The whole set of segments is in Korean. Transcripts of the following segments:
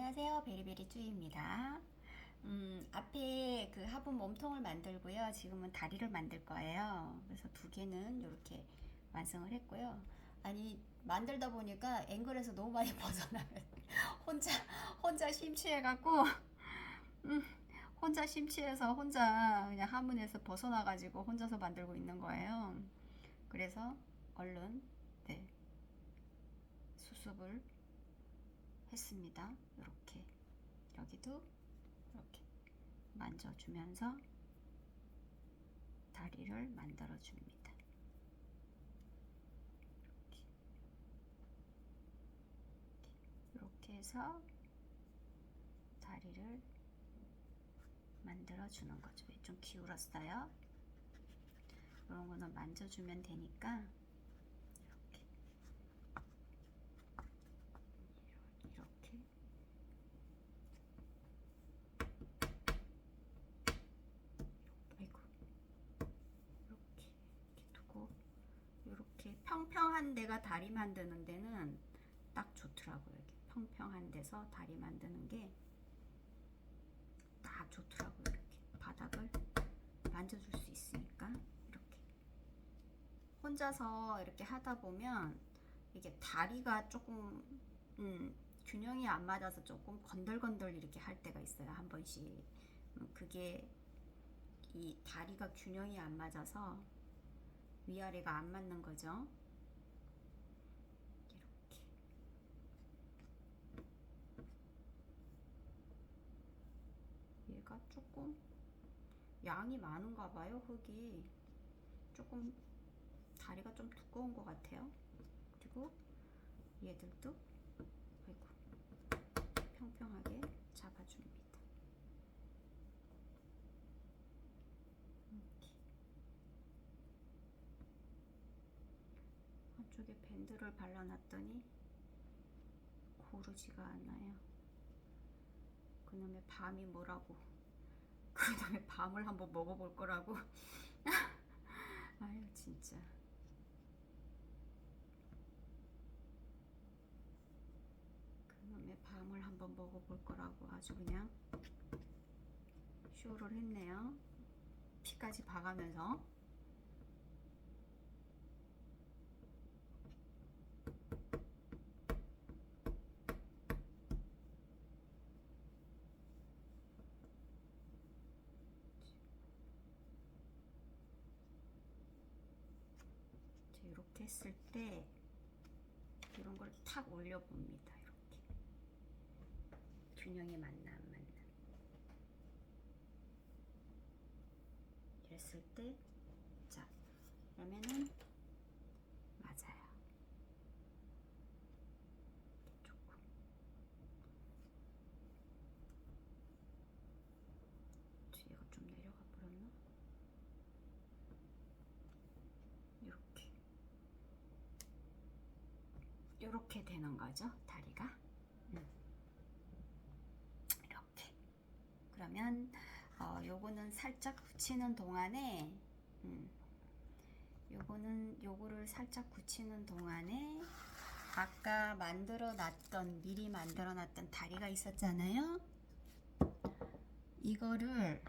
안녕하세요. 베리베리 쭈입니다. 앞에 그 화분 몸통을 만들고요. 지금은 다리를 만들 거예요. 그래서 두 개는 이렇게 완성을 했고요. 아니, 만들다 보니까 앵글에서 너무 많이 벗어나요. 혼자, 혼자 심취해갖고, 음, 혼자 심취해서 혼자 그냥 화분에서 벗어나가지고 혼자서 만들고 있는 거예요. 그래서 얼른, 네, 수습을 했습니다. 이렇게. 여기도 이렇게 만져주면서 다리를 만들어 줍니다. 이렇게 해서 다리를 만들어 주는 거죠. 좀 기울었어요. 이런 거는 만져주면 되니까 이렇게 이렇게 아이고 이렇게 두고 이렇게 평평한 데가 다리 만드는 데는 딱 좋더라고요. 이렇게 평평한 데서 다리 만드는 게 딱 좋더라고요. 이렇게 바닥을 만져줄 수 있으니까 이렇게 혼자서 이렇게 하다 보면 이게 다리가 조금 균형이 안 맞아서 조금 건들건들 이렇게 할 때가 있어요. 한 번씩 그게 이 다리가 균형이 안 맞아서 위아래가 안 맞는 거죠. 이렇게 얘가 조금 양이 많은가 봐요. 흙이 조금 다리가 좀 두꺼운 것 같아요. 그리고 얘들도 아이고 평평하게 잡아줍니다. 이렇게 한쪽에 밴드를 발라놨더니 고르지가 않아요. 그놈의 밤이 뭐라고? 그놈의 밤을 한번 먹어볼 거라고? 아유 진짜. 그놈의 밤을 한번 먹어볼 거라고 아주 그냥 쇼를 했네요. 피까지 봐가면서. 이렇게 했을 때 이런 걸 탁 올려봅니다. 이렇게 균형이 맞나 안 맞나 이랬을 때 자 그러면은 맞아요. 조금 뒤에가 좀 내려가 버렸나? 이렇게 되는 거죠. 다리가 이렇게. 그러면 요거는 살짝 굳히는 동안에 요거를 살짝 굳히는 동안에 아까 미리 만들어 놨던 다리가 있었잖아요. 이거를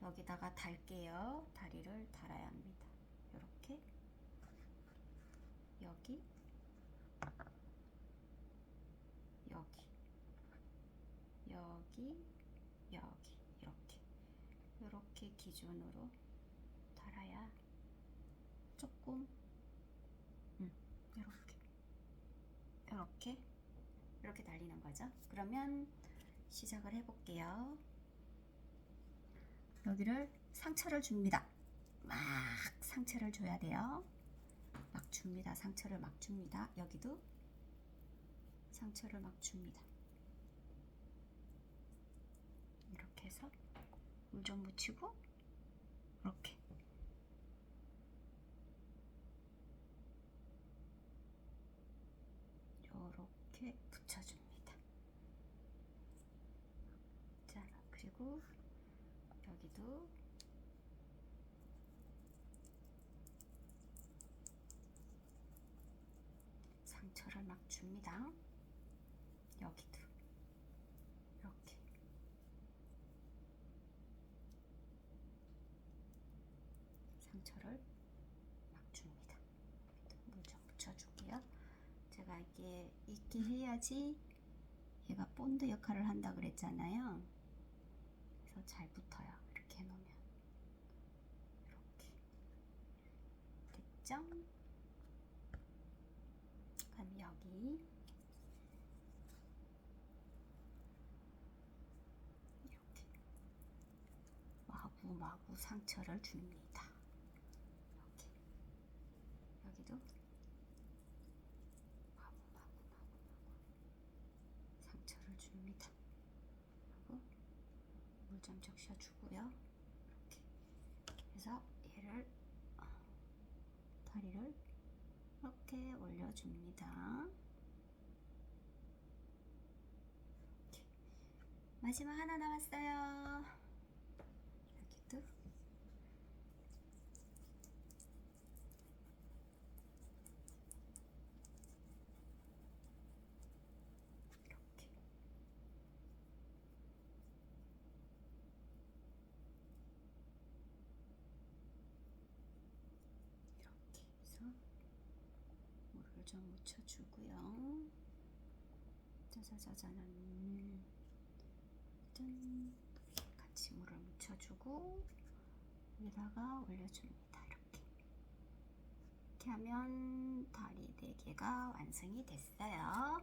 여기다가 달게요. 다리를 달아야 합니다. 이렇게 여기 여기 여기 여기 이렇게 기준으로 달아야 조금 이렇게 달리는 거죠. 그러면 시작을 해볼게요. 여기를 상처를 줍니다. 막 상처를 줘야 돼요. 막 줍니다. 상처를 막 줍니다. 여기도 상처를 막 줍니다. 이렇게 해서 물 좀 묻히고 이렇게 이렇게 붙여줍니다. 자, 그리고 여기도 상처를 막 줍니다. 여기도 상처를 막 줍니다. 물 좀 묻혀주고요. 제가 이게 있게 해야지 얘가 본드 역할을 한다 그랬잖아요. 그래서 잘 붙어요. 이렇게 해놓으면 이렇게 됐죠? 그럼 여기 이렇게 마구마구 상처를 줍니다. 이렇게 여기도 상처를 줍니다. 그리고 물 좀 적셔주고요. 이렇게 해서 얘를 다리를 이렇게 올려줍니다. 이렇게. 마지막 하나 남았어요. 여기도 이렇게 해서 물을 좀 묻혀주고요. 짜자자자는 짠 같이 물을 묻혀주고 여기다가 올려줍니다. 이렇게 하면 다리 4개가 완성이 됐어요.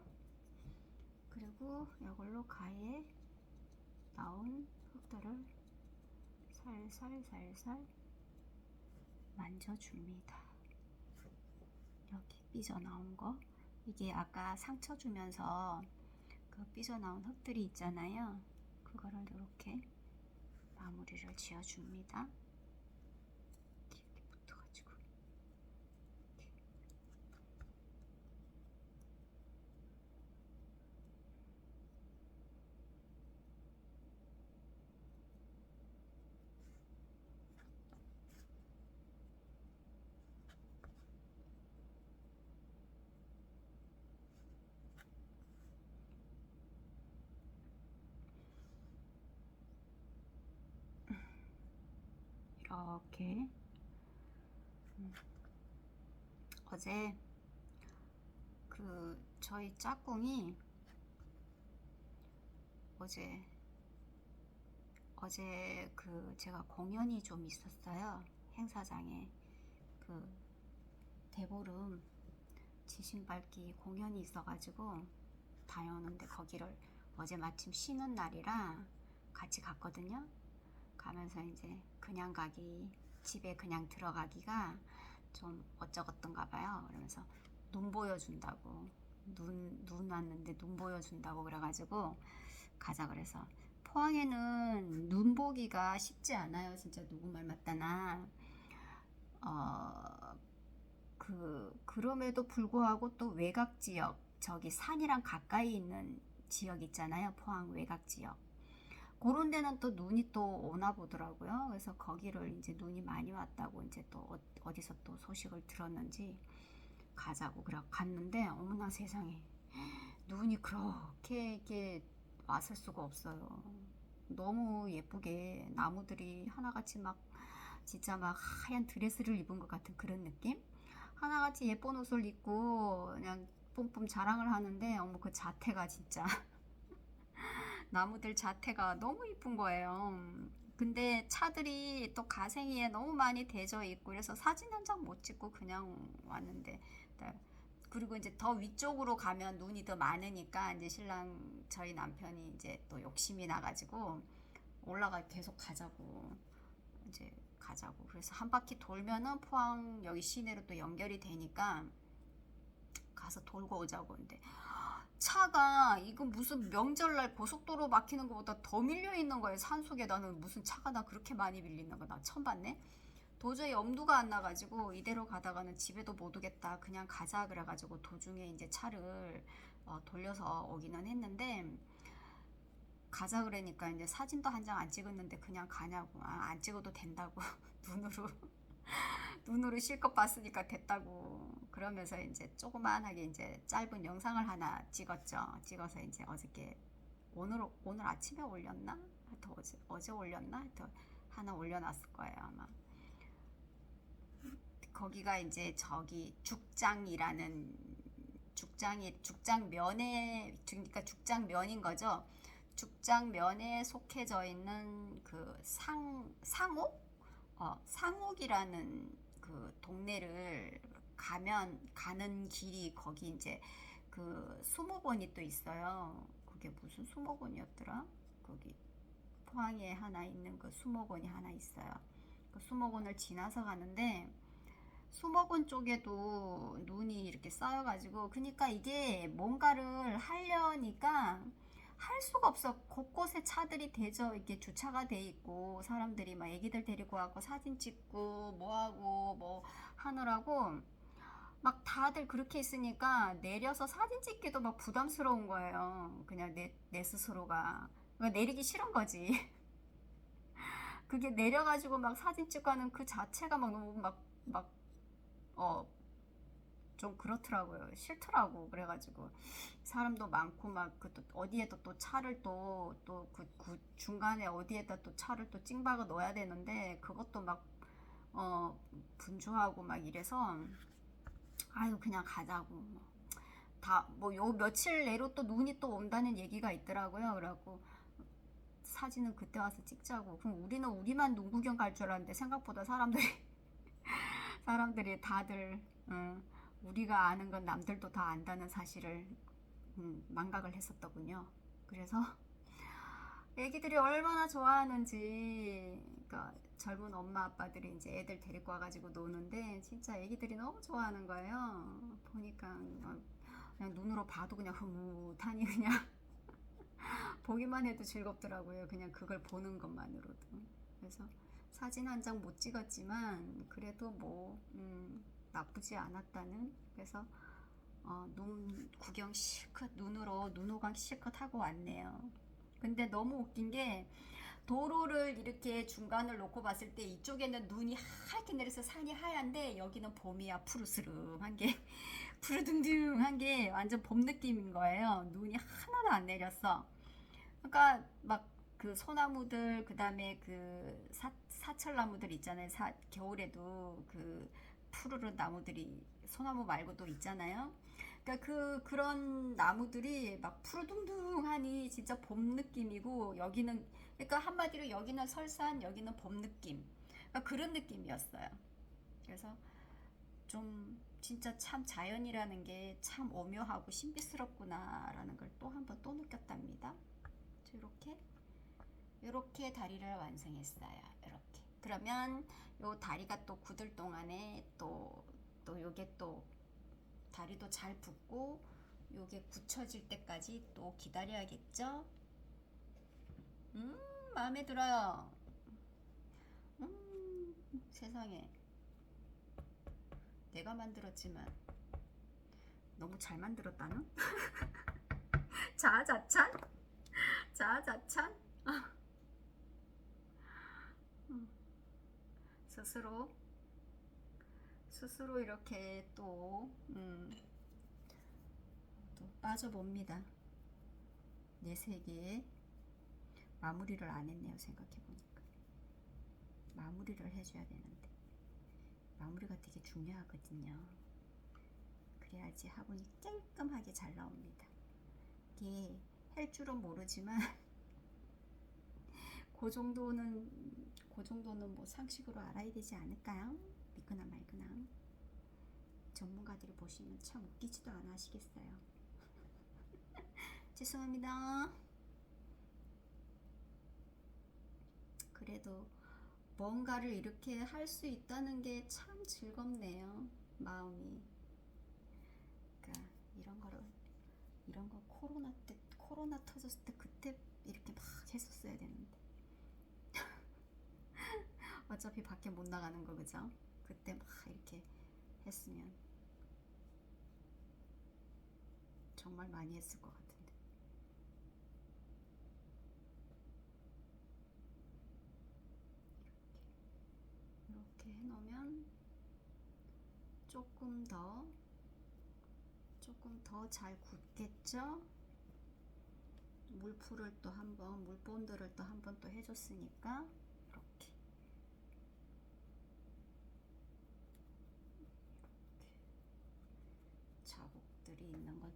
그리고 이걸로 가에 나온 흙들을 살살 만져줍니다. 여기 삐져나온 거, 이게 아까 상처 주면서 그 삐져나온 흙들이 있잖아요. 그거를 이렇게 마무리를 지어줍니다. 이렇게 붙어가지고 이렇게 어제 그 저희 짝꿍이 어제 그 제가 공연이 좀 있었어요. 행사장에 그 대보름 지신밟기 공연이 있어가지고 다녀오는데 거기를 어제 마침 쉬는 날이라 같이 갔거든요. 가면서 이제 그냥 가기, 집에 그냥 들어가기가 좀 어쩌겠던가 봐요. 그러면서 눈 보여준다고, 눈 왔는데 눈 보여준다고 그래가지고 가자 그래서. 포항에는 눈 보기가 쉽지 않아요. 진짜 누구 말 맞다나. 그럼에도 불구하고 또 외곽 지역, 저기 산이랑 가까이 있는 지역 있잖아요. 포항 외곽 지역. 그런 데는 또 눈이 또 오나 보더라고요. 그래서 거기를 이제 눈이 많이 왔다고 이제 또 어디서 또 소식을 들었는지 가자고 그래 갔는데 어머나 세상에 눈이 그렇게 이렇게 왔을 수가 없어요. 너무 예쁘게 나무들이 하나같이 막 진짜 막 하얀 드레스를 입은 것 같은 그런 느낌? 하나같이 예쁜 옷을 입고 그냥 뿜뿜 자랑을 하는데 어머 그 자태가 진짜 나무들 자태가 너무 이쁜 거예요. 근데 차들이 또 가생이에 너무 많이 대져 있고 그래서 사진 한 장 못 찍고 그냥 왔는데 그리고 이제 더 위쪽으로 가면 눈이 더 많으니까 이제 신랑 저희 남편이 이제 또 욕심이 나가지고 올라가 계속 가자고 이제 가자고 그래서 한 바퀴 돌면은 포항 여기 시내로 또 연결이 되니까 가서 돌고 오자고. 근데 차가 이거 무슨 명절날 고속도로 막히는 것보다 더 밀려 있는 거예요. 산속에. 나는 무슨 차가 나 그렇게 많이 밀리는 거 나 처음 봤네. 도저히 엄두가 안 나가지고 이대로 가다가는 집에도 못 오겠다. 그냥 가자 그래가지고 도중에 이제 차를 돌려서 오기는 했는데 가자 그러니까 이제 사진도 한 장 안 찍었는데 그냥 가냐고. 안 찍어도 된다고. 눈으로 실컷 봤으니까 됐다고. 그러면서 이제 조그만하게 이제 짧은 영상을 하나 찍었죠. 찍어서 이제 어저께 오늘 아침에 올렸나? 하여튼 어제 올렸나? 하여튼 하나 올려놨을 거예요 아마. 거기가 이제 저기 죽장면에 그러니까 죽장면인 거죠. 죽장면에 속해져 있는 그 상옥 상옥이라는 그 동네를 가는 길이 거기 이제 그 수목원이 또 있어요. 그게 무슨 수목원이었더라? 거기 포항에 하나 있는 그 수목원이 하나 있어요. 그 수목원을 지나서 가는데 수목원 쪽에도 눈이 이렇게 쌓여가지고 그러니까 이게 뭔가를 하려니까 할 수가 없어. 곳곳에 차들이 대져 이렇게 주차가 돼 있고 사람들이 막 애기들 데리고 와고 사진 찍고 뭐하고 뭐 하느라고 막 다들 그렇게 있으니까 내려서 사진 찍기도 막 부담스러운 거예요. 그냥 내 스스로가. 그러니까 내리기 싫은 거지. 그게 내려가지고 막 사진 찍고 하는 그 자체가 막 너무 어, 좀 그렇더라고요. 싫더라고. 그래가지고 사람도 많고 막 그 또 어디에도 또 차를 그 중간에 어디에다 또 차를 또 찡박아 넣어야 되는데 그것도 막 분주하고 막 이래서 아유 그냥 가자고 다 뭐 요 며칠 내로 또 눈이 또 온다는 얘기가 있더라고요. 그래갖고 사진은 그때 와서 찍자고. 그럼 우리는 우리만 눈 구경 갈 줄 알았는데 생각보다 사람들이 다들 우리가 아는 건 남들도 다 안다는 사실을 망각을 했었더군요. 그래서 애기들이 얼마나 좋아하는지, 그러니까 젊은 엄마 아빠들이 이제 애들 데리고 와가지고 노는데 진짜 애기들이 너무 좋아하는 거예요. 보니까 그냥 눈으로 봐도 그냥 흐뭇하니 그냥 보기만 해도 즐겁더라고요. 그냥 그걸 보는 것만으로도. 그래서 사진 한 장 못 찍었지만 그래도 뭐 나쁘지 않았다는. 그래서 눈 구경 실컷 눈호강 실컷 하고 왔네요. 근데 너무 웃긴 게 도로를 이렇게 중간을 놓고 봤을 때 이쪽에는 눈이 하얗게 내려서 산이 하얀데 여기는 봄이야. 푸르스름한 게 푸르둥둥한 게 완전 봄 느낌인 거예요. 눈이 하나도 안 내렸어. 그러니까 막 그 소나무들 그다음에 그 사철나무들 있잖아요. 겨울에도 그 푸르른 나무들이 소나무 말고도 있잖아요. 그러니까 그런 나무들이 막 푸르둥둥하니 진짜 봄 느낌이고 여기는 그러니까 한마디로 여기는 설산 여기는 봄 느낌. 그러니까 그런 느낌이었어요. 그래서 좀 진짜 참 자연이라는 게 참 오묘하고 신비스럽구나라는 걸 또 한 번 또 느꼈답니다. 이렇게 다리를 완성했어요. 이렇게. 그러면 요 다리가 또 굳을 동안에 또 요게 또 다리도 잘 붙고 요게 굳혀질 때까지 또 기다려야겠죠? 마음에 들어요. 세상에. 내가 만들었지만 너무 잘 만들었다는? 자아자찬? 자아자찬? 스스로 이렇게 또 빠져봅니다. 내 세계에 마무리를 안 했네요. 생각해보니까 마무리를 해줘야 되는데 마무리가 되게 중요하거든요. 그래야지 화분이 깔끔하게 잘 나옵니다. 이게 할 줄은 모르지만 그 정도는 뭐 상식으로 알아야 되지 않을까요? 믿거나 말거나. 전문가들이 보시면 참 웃기지도 않아 하시겠어요. 죄송합니다. 그래도 뭔가를 이렇게 할 수 있다는 게 참 즐겁네요. 마음이. 그러니까 이런 거 코로나 터졌을 때 그때 이렇게 막 했었어야 되는데 어차피 밖에 못 나가는 거 그죠? 그때 막 이렇게 했으면 정말 많이 했을 것 같은데. 이렇게 해놓으면 조금 더 잘 굳겠죠? 물본드를 또 한 번 또 해줬으니까 이렇게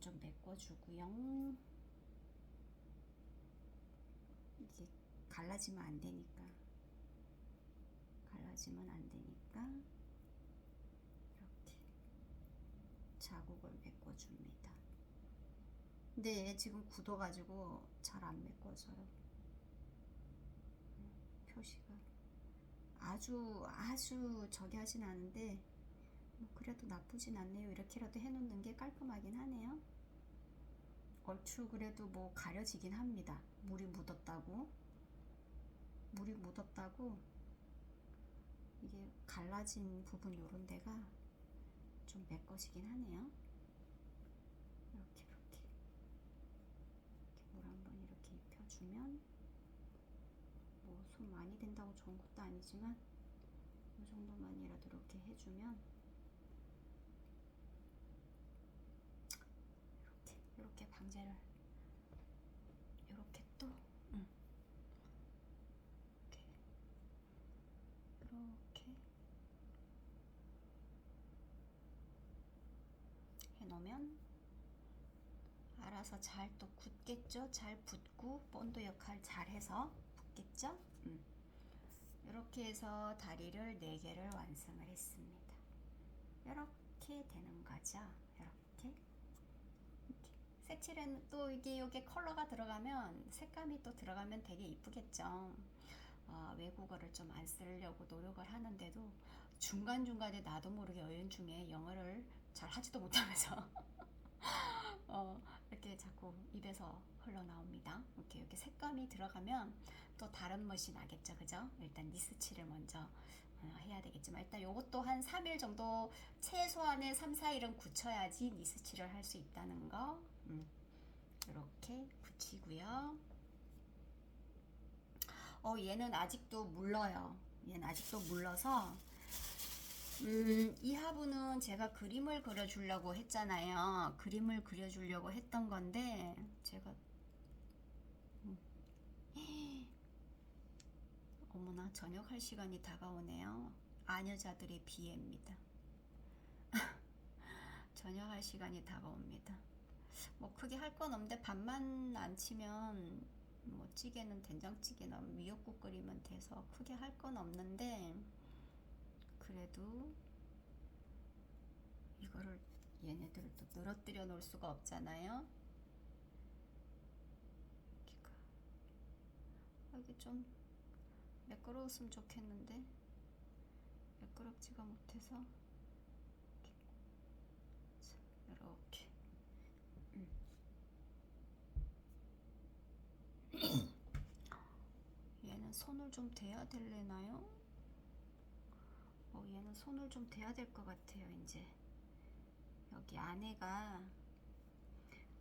좀 메꿔주고요. 이게 갈라지면 안 되니까. 갈라지면 안 되니까 이렇게 자국을 메꿔줍니다. 근데 얘 지금 굳어가지고 잘 안 메꿔져요. 표시가 아주 저기 하진 않은데 뭐 그래도 나쁘진 않네요. 이렇게라도 해놓는 게 깔끔하긴 하네요. 얼추 그래도 뭐 가려지긴 합니다. 물이 묻었다고 이게 갈라진 부분 요런 데가 좀 메꿔지긴 하네요. 이렇게 물 한번 이렇게 입혀주면 뭐 손 많이 된다고 좋은 것도 아니지만 이 정도만이라도 이렇게 해주면 이렇게 방제를 이렇게 또 이렇게 해놓으면 알아서 잘 또 굳겠죠. 잘 붙고 본드 역할 잘 해서 붙겠죠. 이렇게 해서 다리를 4개를 완성을 했습니다. 이렇게 되는 거죠. 이렇게 색칠은 또 이게 컬러가 들어가면 색감이 또 들어가면 되게 이쁘겠죠. 외국어를 좀 안 쓰려고 노력을 하는데도 중간중간에 나도 모르게 은중에 영어를 잘 하지도 못하면서 이렇게 자꾸 입에서 흘러나옵니다. 이렇게 색감이 들어가면 또 다른 멋이 나겠죠. 그죠? 일단 니스칠을 먼저 해야 되겠지만 일단 요것도 한 3일 정도 최소한의 3, 4일은 굳혀야지 니스칠을 할 수 있다는 거 이렇게 붙이고요. 얘는 아직도 물러요. 얘는 아직도 물러서 이 화분은 제가 그림을 그려주려고 했잖아요. 그림을 그려주려고 했던 건데 제가 어머나 저녁 할 시간이 다가오네요. 아녀자들의 비애입니다. 저녁 할 시간이 다가옵니다. 뭐 크게 할 건 없는데 밥만 안 치면 뭐 찌개는 된장찌개나 미역국 끓이면 돼서 크게 할 건 없는데 그래도 이거를 얘네들을 또 늘어뜨려 놓을 수가 없잖아요. 이게 좀 매끄러웠으면 좋겠는데 매끄럽지가 못해서 이렇게 얘는 손을 좀 대야 될래나요? 얘는 손을 좀 대야 될 것 같아요. 이제 여기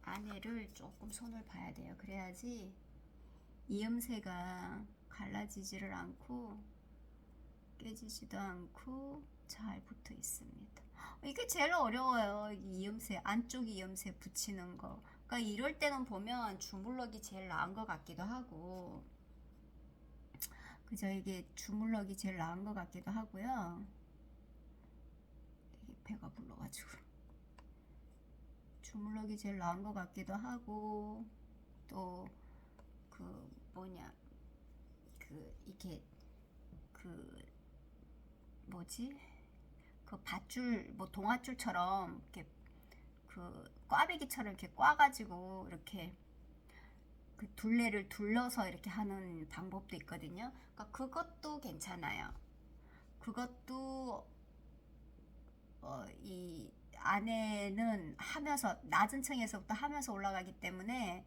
안에를 조금 손을 봐야 돼요. 그래야지 이음새가 갈라지지를 않고 깨지지도 않고 잘 붙어 있습니다. 이게 제일 어려워요. 이음새 안쪽 이음새 붙이는 거. 그러니까 이럴 때는 보면 주물럭이 제일 나은 것 같기도 하고 그죠? 이게 주물럭이 제일 나은 것 같기도 하고요. 이게 배가 불러가지고 주물럭이 제일 나은 것 같기도 하고 또 이게 그 밧줄 뭐 동아줄처럼 이렇게 꽈배기처럼 이렇게 꽈가지고 이렇게 그 둘레를 둘러서 이렇게 하는 방법도 있거든요. 그러니까 그것도 괜찮아요. 그것도 이 안에는 하면서 낮은 층에서부터 하면서 올라가기 때문에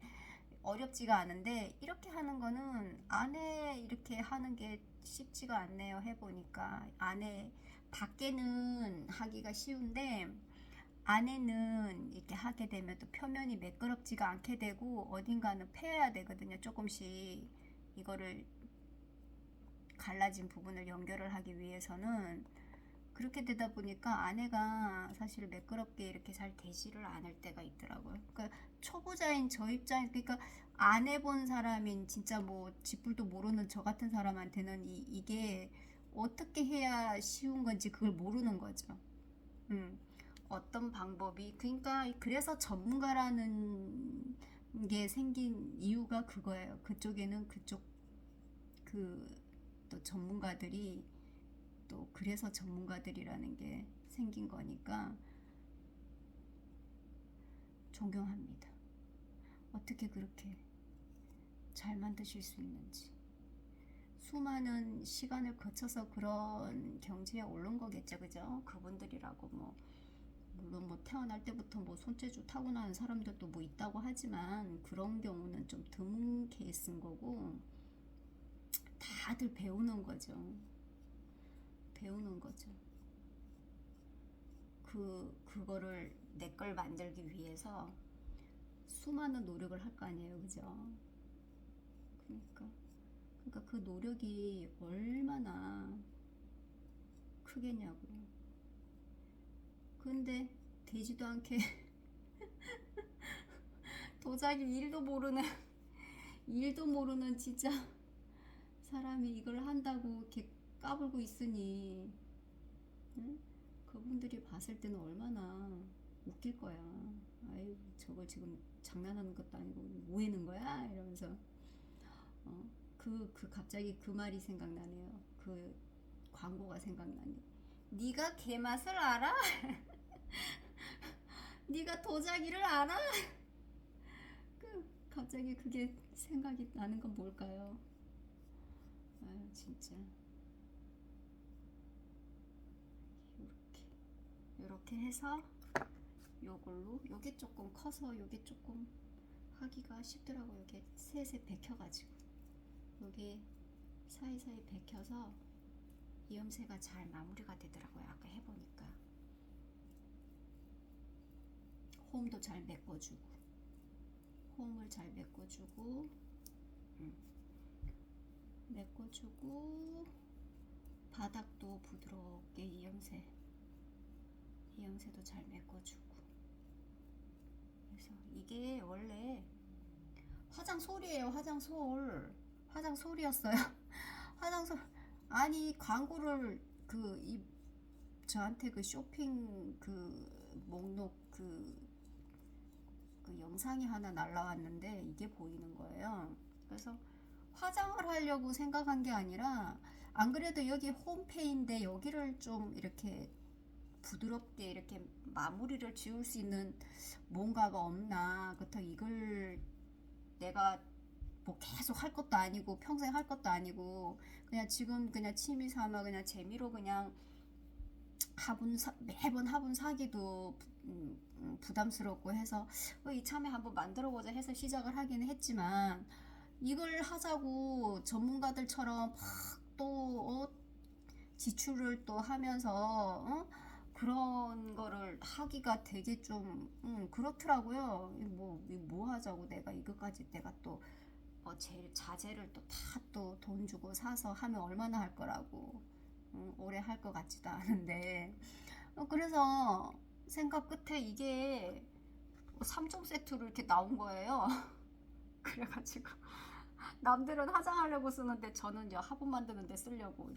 어렵지가 않은데 이렇게 하는 거는 안에 이렇게 하는 게 쉽지가 않네요. 해보니까 안에 밖에는 하기가 쉬운데 안에는 이렇게 하게 되면 또 표면이 매끄럽지가 않게 되고 어딘가는 패야 되거든요. 조금씩 이거를 갈라진 부분을 연결을 하기 위해서는 그렇게 되다 보니까 안에가 사실 매끄럽게 이렇게 잘 되지를 않을 때가 있더라고요. 그러니까 초보자인 저 입장, 그러니까 안 해본 사람인 진짜 뭐 쥐뿔도 모르는 저 같은 사람한테는 이게 어떻게 해야 쉬운 건지 그걸 모르는 거죠. 어떤 방법이, 그러니까 그래서 전문가라는 게 생긴 이유가 그거예요. 그쪽에는 그쪽 그 또 전문가들이, 또 그래서 전문가들이라는 게 생긴 거니까 존경합니다. 어떻게 그렇게 잘 만드실 수 있는지. 수많은 시간을 거쳐서 그런 경지에 오른 거겠죠, 그죠? 그분들이라고 뭐 물론 뭐 태어날 때부터 뭐 손재주 타고나는 사람들도 뭐 있다고 하지만 그런 경우는 좀 드문 케이스인 거고, 다들 배우는 거죠. 배우는 거죠. 그거를 내 걸 만들기 위해서 수많은 노력을 할 거 아니에요, 그죠? 그러니까 그 노력이 얼마나 크겠냐고. 근데 되지도 않게 도자기 일도 모르는 진짜 사람이 이걸 한다고 이렇게 까불고 있으니, 응? 그분들이 봤을 때는 얼마나 웃길 거야. 아유, 저걸 지금 장난하는 것도 아니고 뭐 하는 거야? 이러면서 갑자기 그 말이 생각나네요. 그 광고가 생각나네. 네가 개맛을 알아? 네가 도자기를 알아? 갑자기 그게 생각이 나는 건 뭘까요? 아유, 진짜. 요렇게 해서 요걸로, 요게 조금 커서 요게 조금 하기가 쉽더라고요. 요게 셋에 bek혀가지고 요게 사이사이 bek혀서 이음새가 잘 마무리가 되더라고요. 아까 해보니까 홈도 잘 메꿔주고, 홈을 잘 메꿔주고, 메꿔주고, 바닥도 부드럽게 이음새도 잘 메꿔주고. 그래서 이게 원래 화장솔이에요. 화장솔이었어요. 화장솔. 아니, 광고를 저한테 그 쇼핑 목록 그 영상이 하나 날라왔는데 이게 보이는 거예요. 그래서 화장을 하려고 생각한 게 아니라, 안 그래도 여기 홈페인데 여기를 좀 이렇게 부드럽게 이렇게 마무리를 지울 수 있는 뭔가가 없나. 그렇다고 이걸 내가 뭐 계속 할 것도 아니고 평생 할 것도 아니고, 그냥 지금 그냥 취미 삼아 그냥 재미로 그냥 매번 화분 사기도 부담스럽고 해서 이참에 한번 만들어보자 해서 시작을 하기는 했지만, 이걸 하자고 전문가들처럼 막또 지출을 또 하면서 그런 거를 하기가 되게 좀 그렇더라고요. 뭐 하자고 내가 이것까지 내가 또 자재를 또 다 또 돈 주고 사서 하면 얼마나 할 거라고. 오래 할 것 같지도 않은데. 그래서 생각 끝에 이게 3종 세트로 이렇게 나온 거예요. 그래가지고 남들은 화장하려고 쓰는데 저는 화분 만드는데 쓰려고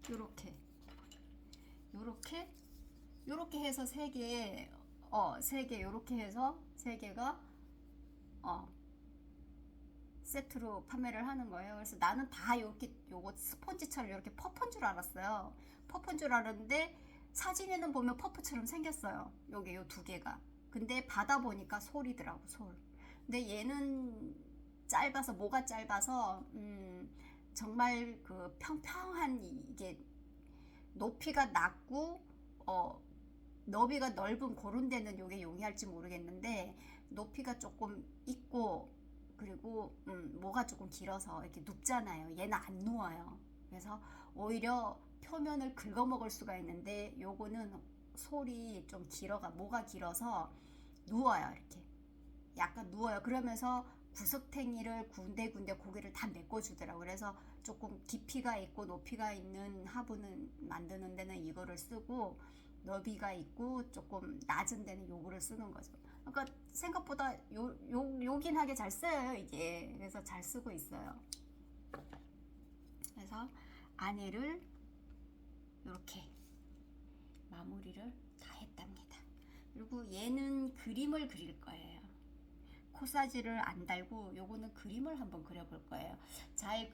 요렇게 요렇게 해서 3개, 3개 요렇게 해서 3개가 세트로 판매를 하는 거예요. 그래서 나는 다 요거 스펀지처럼 이렇게 퍼프인 줄 알았어요. 퍼프인 줄 알았는데 사진에는 보면 퍼프처럼 생겼어요. 요게 요 2개가. 근데 받아보니까 솔이더라고, 솔. 근데 얘는 뭐가 짧아서 정말 그 평평한, 이게 높이가 낮고 너비가 넓은 그런 데는 요게 용이할지 모르겠는데, 높이가 조금 있고 그리고 뭐가 조금 길어서 이렇게 눕잖아요. 얘는 안 누워요. 그래서 오히려 표면을 긁어먹을 수가 있는데, 요거는 솔이 좀 뭐가 길어서 누워요. 이렇게 약간 누워요. 그러면서 구석탱이를 군데군데 고개를 다 메꿔주더라고요. 그래서 조금 깊이가 있고 높이가 있는 화분은 만드는 데는 이거를 쓰고, 너비가 있고 조금 낮은 데는 요거를 쓰는 거죠. 그러니까 생각보다 요긴하게 잘 써요, 이게. 그래서 잘 쓰고 있어요. 그래서 안에를 이렇게 마무리를 다 했답니다. 그리고 얘는 그림을 그릴 거예요. 코사지를 안 달고 요거는 그림을 한번 그려볼 거예요. 잘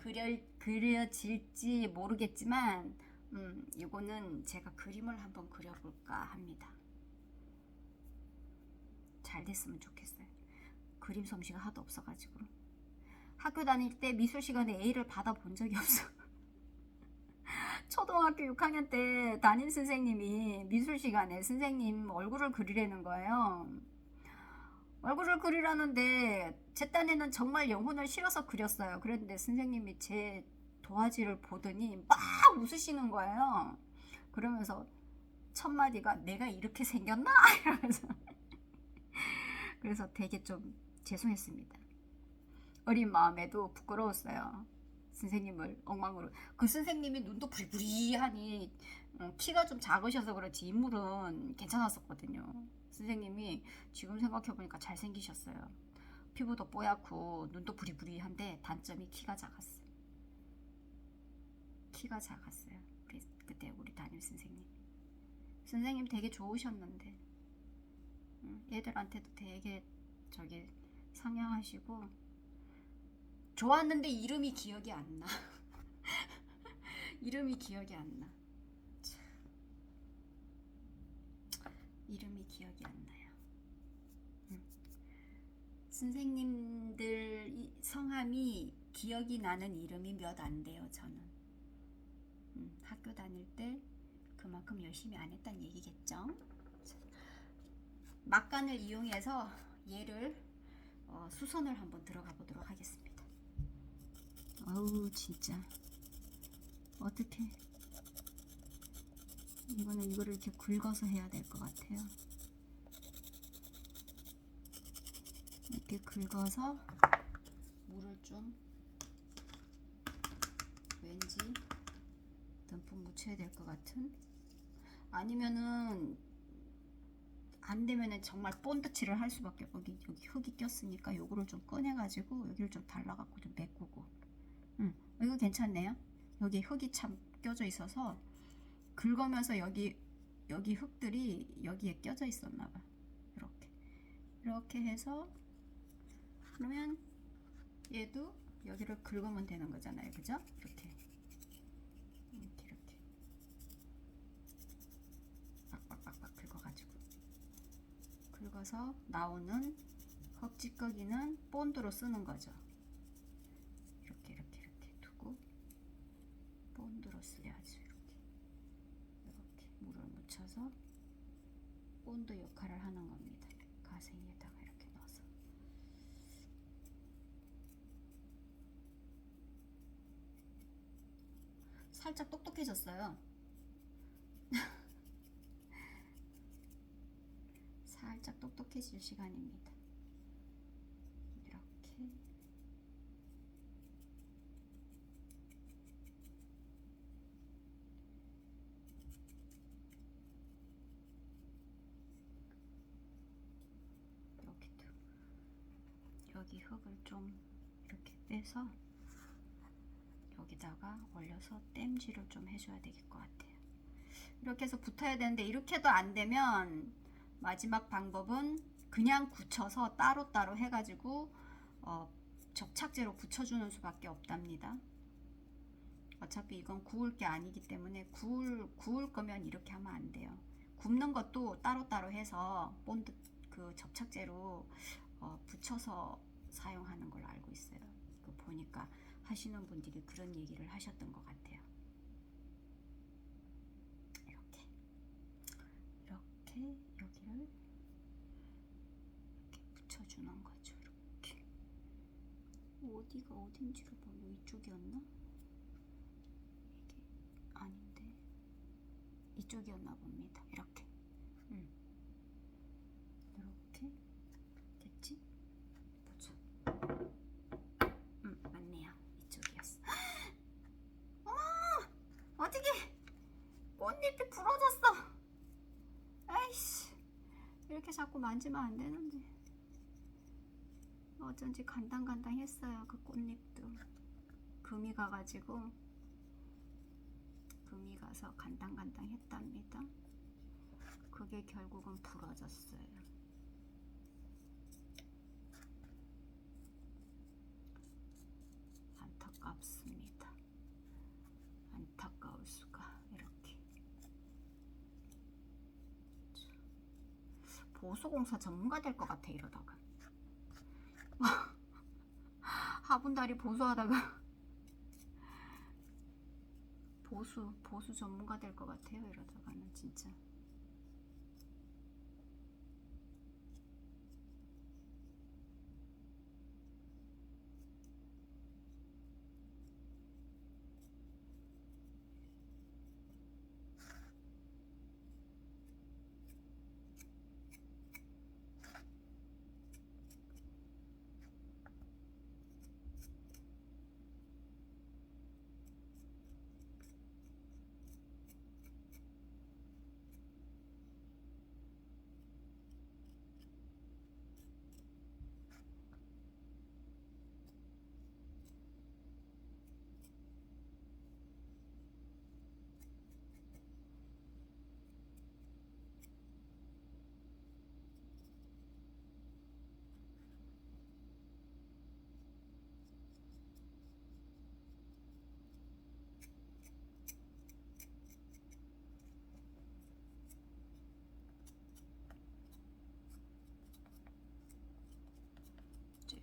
그려질지 모르겠지만 요거는 제가 그림을 한번 그려볼까 합니다. 잘 됐으면 좋겠어요. 그림 솜씨가 하도 없어가지고. 학교 다닐 때 미술 시간에 A를 받아본 적이 없어. 초등학교 6학년 때 담임 선생님이 미술 시간에 선생님 얼굴을 그리라는 거예요. 얼굴을 그리라는데 제 딴에는 정말 영혼을 실어서 그렸어요. 그랬는데 선생님이 제 도화지를 보더니 막 웃으시는 거예요. 그러면서 첫 마디가 내가 이렇게 생겼나? 이러면서 그래서 되게 좀 죄송했습니다. 어린 마음에도 부끄러웠어요. 선생님을 엉망으로. 그 선생님이 눈도 부리부리하니 키가 좀 작으셔서 그렇지 인물은 괜찮았었거든요. 선생님이 지금 생각해보니까 잘생기셨어요. 피부도 뽀얗고 눈도 부리부리한데 단점이 키가 작았어요. 키가 작았어요. 그때 우리 담임 선생님. 선생님 되게 좋으셨는데 애들한테도 되게 상냥하시고 좋았는데 이름이 기억이 안 나. 이름이 기억이 안 나. 이름이 기억이 안 나요. 선생님들 성함이 기억이 나는 이름이 몇 안 돼요. 저는 학교 다닐 때 그만큼 열심히 안 했다는 얘기겠죠. 막간을 이용해서 얘를 수선을 한번 들어가 보도록 하겠습니다. 아우 진짜 어떻게 이거를 이렇게 긁어서 해야 될 것 같아요. 이렇게 긁어서 물을 좀 왠지 듬뿍 묻혀야 될 것 같은, 아니면은 안 되면은 정말 본드칠을 할 수밖에. 여기 흙이 꼈으니까 요거를 좀 꺼내가지고 여기를 좀 달라갖고 좀 메꾸고. 이거 괜찮네요. 여기 흙이 참 껴져 있어서 긁으면서 여기 흙들이 여기에 껴져 있었나봐. 이렇게 해서 그러면 얘도 여기를 긁으면 되는 거잖아요, 그죠? 이렇게 빡빡빡빡 긁어서 나오는 흙찌꺼기는 본드로 쓰는 거죠. 이렇게 두고 본드로 쓰야지. 이렇게 물을 묻혀서 본드 역할을 하는 겁니다. 가생에다가 이렇게 넣어서. 살짝 똑똑해졌어요. 살짝 똑똑해질 시간입니다. 이렇게 여기 흙을 좀 이렇게 빼서 여기다가 올려서 땜질을 좀 해줘야 될 것 같아요. 이렇게 해서 붙어야 되는데 이렇게도 안 되면 마지막 방법은 그냥 굳혀서 따로따로 해가지고 접착제로 붙여주는 수밖에 없답니다. 어차피 이건 구울 게 아니기 때문에 구울 거면 이렇게 하면 안 돼요. 굽는 것도 따로따로 해서 본드 그 접착제로 붙여서 사용하는 걸로 알고 있어요. 보니까 하시는 분들이 그런 얘기를 하셨던 것 같아요. 이렇게 여기를 이렇게 붙여주는 거죠. 이렇게 어디가 어딘지를 보면 이쪽이었나? 이게 아닌데 이쪽이었나 봅니다. 이렇게 이렇게 됐지? 보자. 맞네요. 이쪽이었어. 어머! 어떻게 꽃잎이 부러졌어. 아이씨, 이렇게 자꾸 만지면 안 되는데. 어쩐지 간당간당했어요. 그 꽃잎도 금이 가가지고 금이 가서 간당간당했답니다. 그게 결국은 부러졌어요. 안타깝습니다. 안타까울 수가. 이렇게 보수공사 전문가 될 것 같아 이러다가. 화분다리 보수하다가 보수 전문가 될 것 같아요 이러다가는 진짜.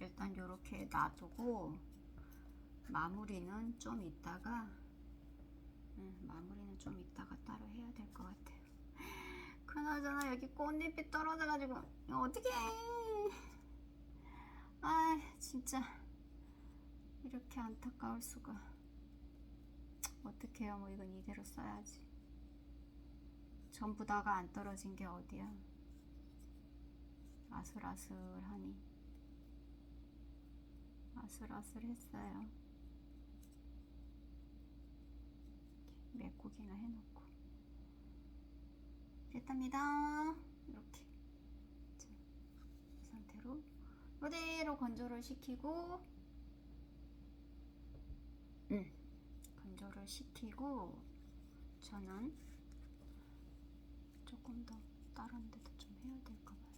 일단 이렇게 놔두고 마무리는 좀 이따가 따로 해야 될 것 같아요. 그나저나 여기 꽃잎이 떨어져가지고 어떡해. 아 진짜 이렇게 안타까울 수가. 어떡해요. 뭐 이건 이대로 써야지. 전부 다가 안 떨어진 게 어디야. 아슬아슬하니 아슬아슬했어요. 메꾸기나 해놓고 됐답니다. 이렇게 자, 이 상태로 이대로 건조를 시키고 건조를 시키고 저는 조금 더 다른 데도 좀 해야 될까 봐요.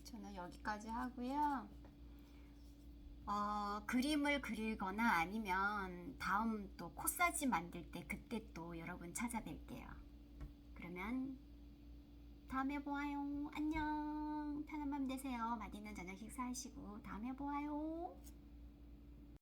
저는 여기까지 하고요. 그림을 그리거나 아니면 다음 또 코사지 만들 때 그때 또 여러분 찾아뵐게요. 그러면 다음에 보아요. 안녕. 편한 밤 되세요. 맛있는 저녁 식사하시고 다음에 보아요.